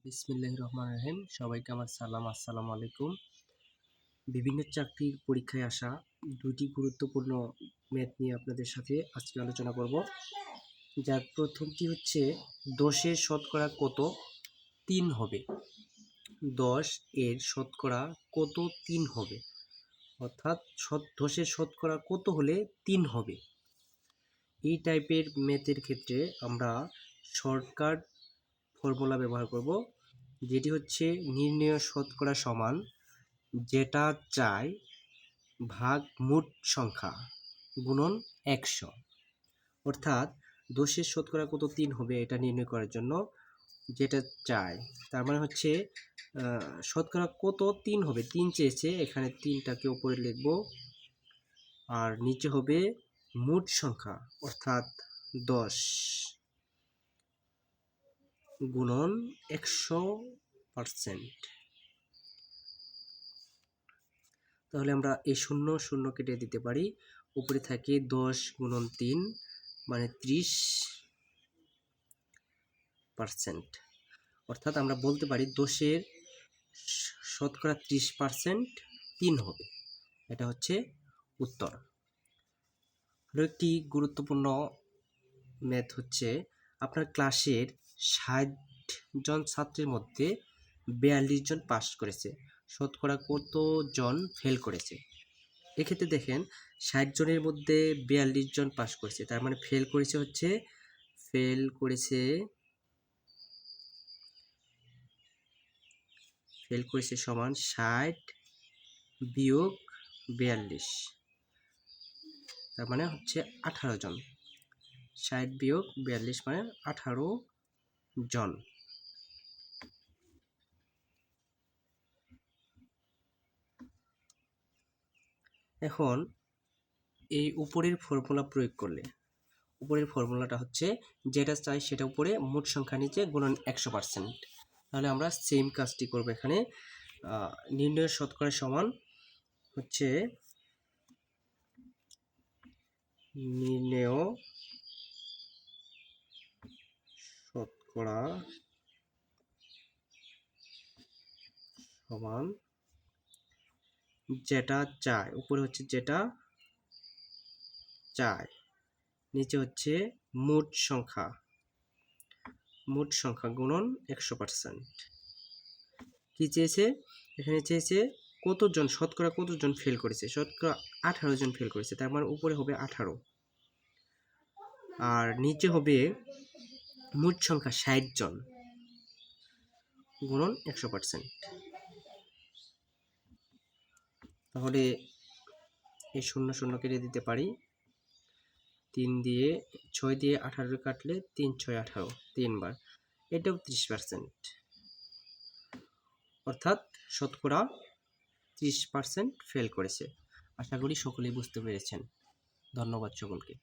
বিসমিল্লাহির রহমানির রহিম। সবাইকে আমার সালাম, আসসালামু আলাইকুম। বিভিন্ন চাকরির পরীক্ষায় আসা দুটি গুরুত্বপূর্ণ ম্যাথ নিয়ে আপনাদের সাথে আজকে আলোচনা করব। যার প্রথমটি হচ্ছে 10-এর শতকরা কত 3 হবে। 10 এর শতকরা কত 3 হবে, অর্থাৎ 10-এর শতকরা কত হলে 3 হবে। এই টাইপের ম্যাথের ক্ষেত্রে আমরা শর্টকাট ফর্মুলা ব্যবহার করব, যেটি হচ্ছে নির্ণেয় শতকরা সমান যেটা চাই ভাগ মোট সংখ্যা গুণন 100। অর্থাৎ 10-এর শতকরা কত 3 হবে এটা নির্ণয় করার জন্য যেটা চাই, তার মানে হচ্ছে শতকরা কত 3 হবে, 3 চেয়েছে, এখানে 3টাকে উপরে লিখব আর নিচে হবে মোট সংখ্যা অর্থাৎ 10 গুণন 100%। তাহলে আমরা এই 0 0 কেটে দিতে পারি, উপরে থাকে 10 গুণন 3 মানে 30%। অর্থাৎ আমরা বলতে পারি 10-এর শতকরা 30% 3 হবে। এটা হচ্ছে উত্তর। আরও একটি গুরুত্বপূর্ণ ম্যাথ হচ্ছে আপনার ক্লাসের 60 জন ছাত্রের মধ্যে 42 জন পাস করেছে, শতকরা কত জন ফেল করেছে। এক্ষেত্রে দেখেন 60 জনের মধ্যে 42 জন পাস করেছে, তার মানে ফেল করেছে সমান 60 বিয়োগ 42, তার মানে হচ্ছে 18 জন। 60 বিয়োগ 42 মানে 18 জন। এখন এই উপরের ফর্মুলা প্রয়োগ করলে, উপরের ফর্মুলাটা হচ্ছে যেটা চাই সেটা উপরে মোট সংখ্যা নিচে গুণন 100%। তাহলে আমরা সেম কাজটি করব এখানে। নির্ণয় শতকরা সমান হচ্ছে নির্ণেয় শতকরা সমান যেটা চাই, উপরে হচ্ছে যেটা চাই, নিচে হচ্ছে মোট সংখ্যা গুণন 100%। কি চেয়েছে এখানে? চেয়েছে কতজন, শতকরা কতজন ফেল করেছে, শতকরা 18 জন ফেল করেছে, তার মানে উপরে হবে 18 আর নিচে হবে মোট সংখ্যা 60 জন গুণন 100%। তাহলে এই 0 0 কেটে দিতে পারি, 3 দিয়ে 6 দিয়ে 18 কাটলে 3 6 18 3 বার, এটাও 30%। অর্থাৎ শতকরা 30% ফেল করেছে। আশা করি সকলেই বুঝতে পেরেছেন। ধন্যবাদ সকলকে।